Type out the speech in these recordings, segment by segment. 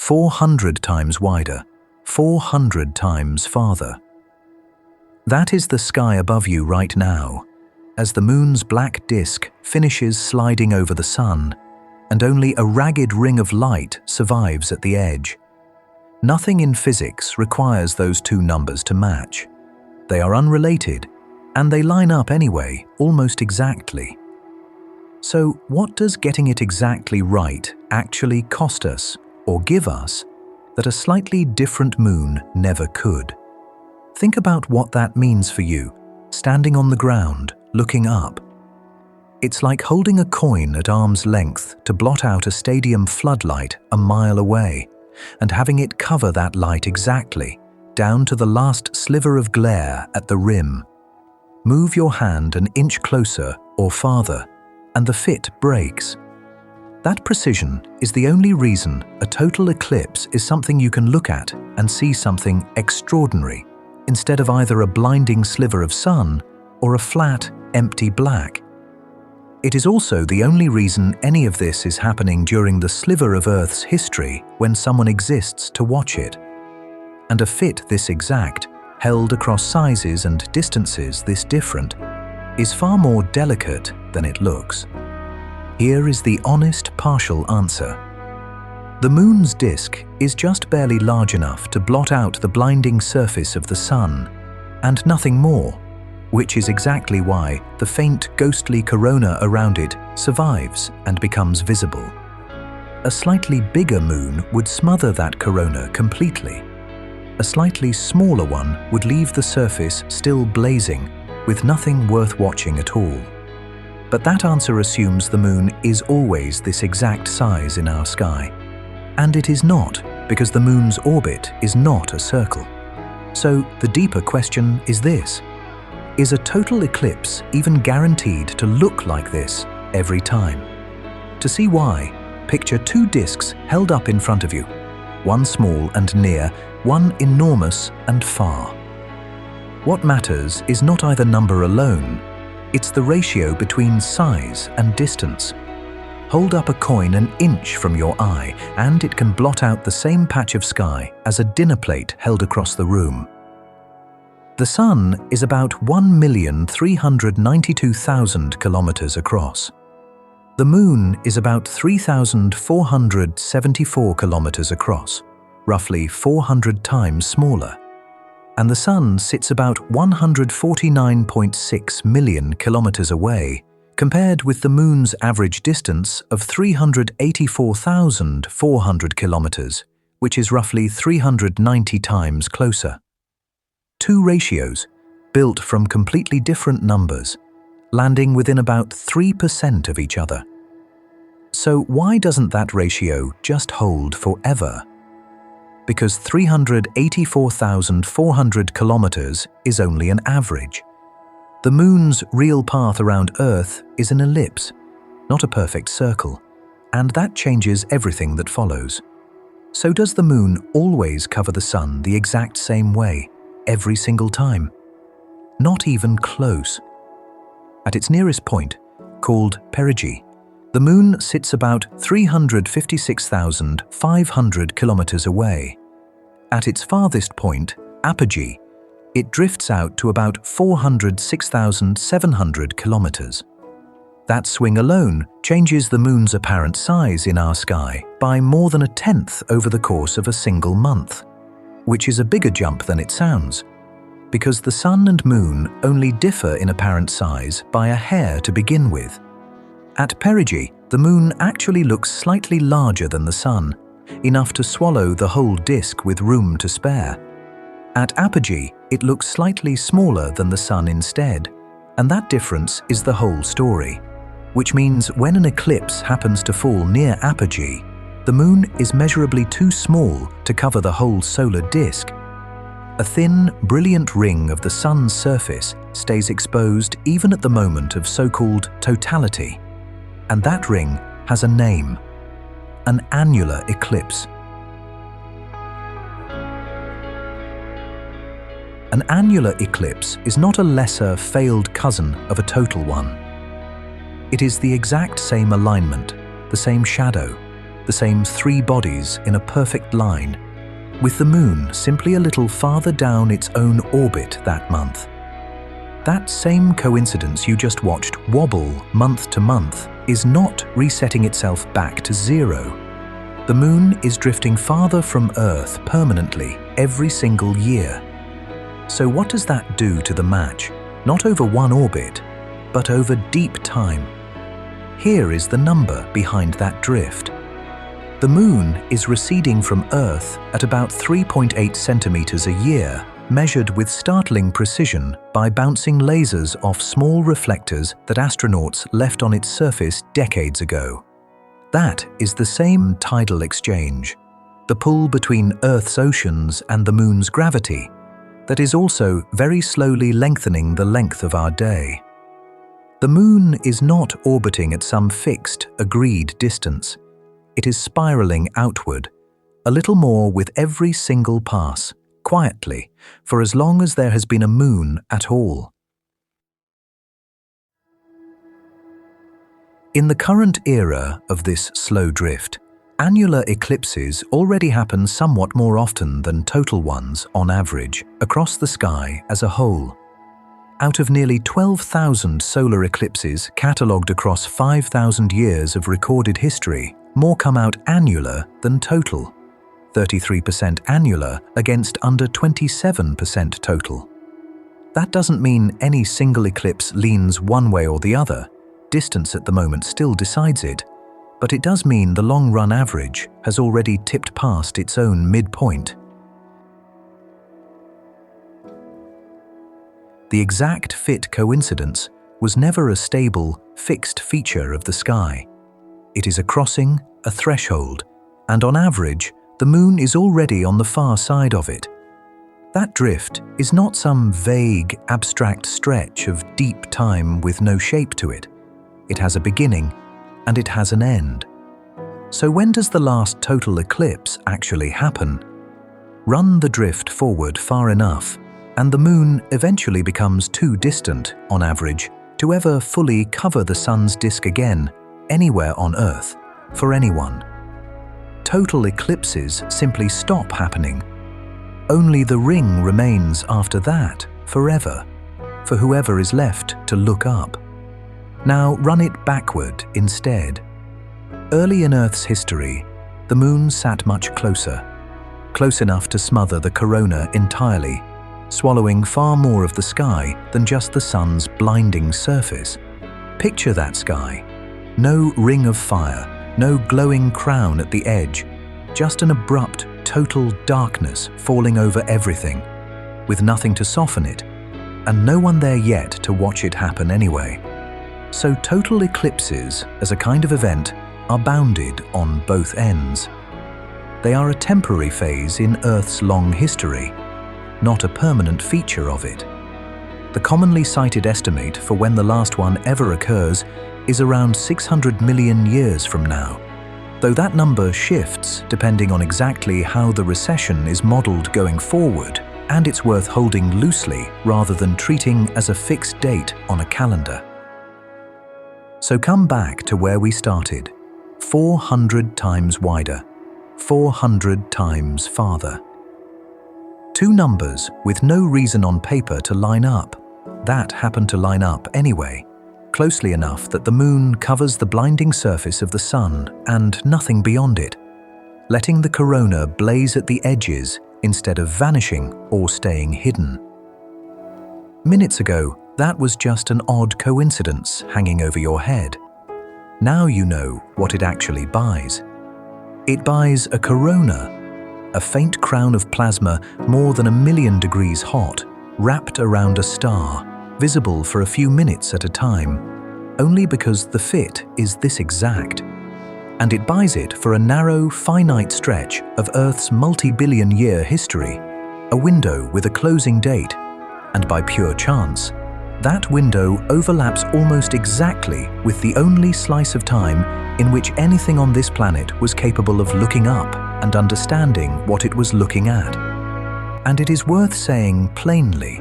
400 times wider, 400 times farther. That is the sky above you right now, as the moon's black disk finishes sliding over the sun, and only a ragged ring of light survives at the edge. Nothing in physics requires those two numbers to match. They are unrelated, and they line up anyway, almost exactly. So what does getting it exactly right actually cost us, or give us, that a slightly different moon never could? Think about what that means for you, standing on the ground, looking up. It's like holding a coin at arm's length to blot out a stadium floodlight a mile away, and having it cover that light exactly, down to the last sliver of glare at the rim. Move your hand an inch closer or farther, and the fit breaks. That precision is the only reason a total eclipse is something you can look at and see something extraordinary, instead of either a blinding sliver of sun or a flat, empty black. It is also the only reason any of this is happening during the sliver of Earth's history when someone exists to watch it. And a fit this exact, held across sizes and distances this different, is far more delicate than it looks. Here is the honest, partial answer. The moon's disk is just barely large enough to blot out the blinding surface of the sun, and nothing more, which is exactly why the faint, ghostly corona around it survives and becomes visible. A slightly bigger moon would smother that corona completely. A slightly smaller one would leave the surface still blazing, with nothing worth watching at all. But that answer assumes the moon is always this exact size in our sky. And it is not, because the moon's orbit is not a circle. So the deeper question is this: is a total eclipse even guaranteed to look like this every time? To see why, picture two disks held up in front of you, one small and near, one enormous and far. What matters is not either number alone, it's the ratio between size and distance. Hold up a coin an inch from your eye, and it can blot out the same patch of sky as a dinner plate held across the room. The Sun is about 1,392,000 kilometers across. The Moon is about 3,474 kilometers across, roughly 400 times smaller. And the Sun sits about 149.6 million kilometers away, compared with the Moon's average distance of 384,400 kilometers, which is roughly 390 times closer. Two ratios, built from completely different numbers, landing within about 3% of each other. So why doesn't that ratio just hold forever? Because 384,400 kilometers is only an average. The Moon's real path around Earth is an ellipse, not a perfect circle, and that changes everything that follows. So does the Moon always cover the Sun the exact same way, every single time? Not even close. At its nearest point, called perigee, the Moon sits about 356,500 kilometers away. At its farthest point, apogee, it drifts out to about 406,700 kilometers. That swing alone changes the Moon's apparent size in our sky by more than a tenth over the course of a single month, which is a bigger jump than it sounds, because the Sun and Moon only differ in apparent size by a hair to begin with. At perigee, the Moon actually looks slightly larger than the Sun, enough to swallow the whole disk with room to spare. At apogee, it looks slightly smaller than the Sun instead, and that difference is the whole story, which means when an eclipse happens to fall near apogee, the Moon is measurably too small to cover the whole solar disk. A thin, brilliant ring of the Sun's surface stays exposed even at the moment of so-called totality, and that ring has a name: an annular eclipse. An annular eclipse is not a lesser, failed cousin of a total one. It is the exact same alignment, the same shadow, the same three bodies in a perfect line, with the moon simply a little farther down its own orbit that month. That same coincidence you just watched wobble month to month is not resetting itself back to zero. The moon is drifting farther from Earth permanently every single year. So what does that do to the match? Not over one orbit, but over deep time. Here is the number behind that drift. The moon is receding from Earth at about 3.8 centimeters a year, measured with startling precision by bouncing lasers off small reflectors that astronauts left on its surface decades ago. That is the same tidal exchange, the pull between Earth's oceans and the moon's gravity, that is also very slowly lengthening the length of our day. The moon is not orbiting at some fixed, agreed distance. It is spiraling outward, a little more with every single pass, quietly, for as long as there has been a moon at all. In the current era of this slow drift, annular eclipses already happen somewhat more often than total ones on average across the sky as a whole. Out of nearly 12,000 solar eclipses catalogued across 5,000 years of recorded history, more come out annular than total. 33% annular against under 27% total. That doesn't mean any single eclipse leans one way or the other. Distance at the moment still decides it, but it does mean the long-run average has already tipped past its own midpoint. The exact fit coincidence was never a stable, fixed feature of the sky. It is a crossing, a threshold, and on average, the moon is already on the far side of it. That drift is not some vague, abstract stretch of deep time with no shape to it. It has a beginning, and it has an end. So when does the last total eclipse actually happen? Run the drift forward far enough, and the moon eventually becomes too distant, on average, to ever fully cover the sun's disk again, anywhere on Earth, for anyone. Total eclipses simply stop happening. Only the ring remains after that, forever, for whoever is left to look up. Now run it backward instead. Early in Earth's history, the moon sat much closer, close enough to smother the corona entirely, swallowing far more of the sky than just the sun's blinding surface. Picture that sky. No ring of fire, no glowing crown at the edge, just an abrupt, total darkness falling over everything, with nothing to soften it, and no one there yet to watch it happen anyway. So total eclipses, as a kind of event, are bounded on both ends. They are a temporary phase in Earth's long history, not a permanent feature of it. The commonly cited estimate for when the last one ever occurs is around 600 million years from now, though that number shifts depending on exactly how the recession is modeled going forward, and it's worth holding loosely rather than treating as a fixed date on a calendar. So come back to where we started, 400 times wider, 400 times farther. Two numbers with no reason on paper to line up, that happen to line up anyway, closely enough that the moon covers the blinding surface of the sun and nothing beyond it, letting the corona blaze at the edges instead of vanishing or staying hidden. Minutes ago, that was just an odd coincidence hanging over your head. Now you know what it actually buys. It buys a corona, a faint crown of plasma more than 1,000,000 degrees hot, wrapped around a star, visible for a few minutes at a time, only because the fit is this exact. And it buys it for a narrow, finite stretch of Earth's multi-billion-year history, a window with a closing date, and by pure chance, that window overlaps almost exactly with the only slice of time in which anything on this planet was capable of looking up and understanding what it was looking at. And it is worth saying plainly,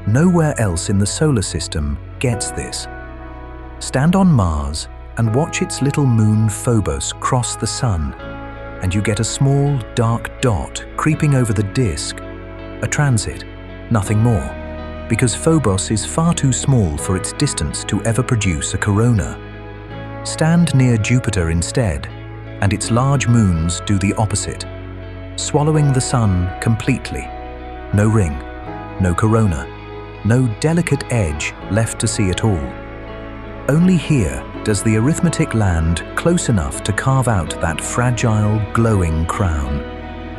nowhere else in the solar system gets this. Stand on Mars and watch its little moon Phobos cross the sun, and you get a small, dark dot creeping over the disk. A transit, nothing more, because Phobos is far too small for its distance to ever produce a corona. Stand near Jupiter instead, and its large moons do the opposite, swallowing the sun completely. No ring, no corona, no delicate edge left to see at all. Only here does the arithmetic land close enough to carve out that fragile, glowing crown.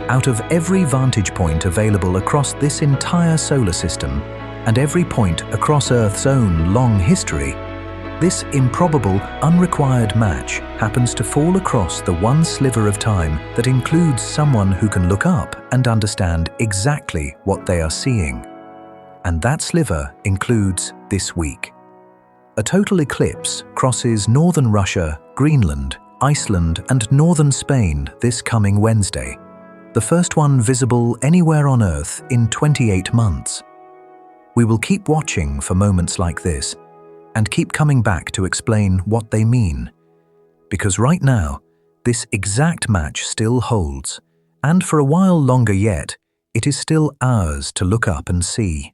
Out of every vantage point available across this entire solar system, and every point across Earth's own long history, this improbable, unrequired match happens to fall across the one sliver of time that includes someone who can look up and understand exactly what they are seeing. And that sliver includes this week. A total eclipse crosses northern Russia, Greenland, Iceland, and northern Spain this coming Wednesday, the first one visible anywhere on Earth in 28 months. We will keep watching for moments like this, and keep coming back to explain what they mean. Because right now, this exact match still holds, and for a while longer yet, it is still ours to look up and see.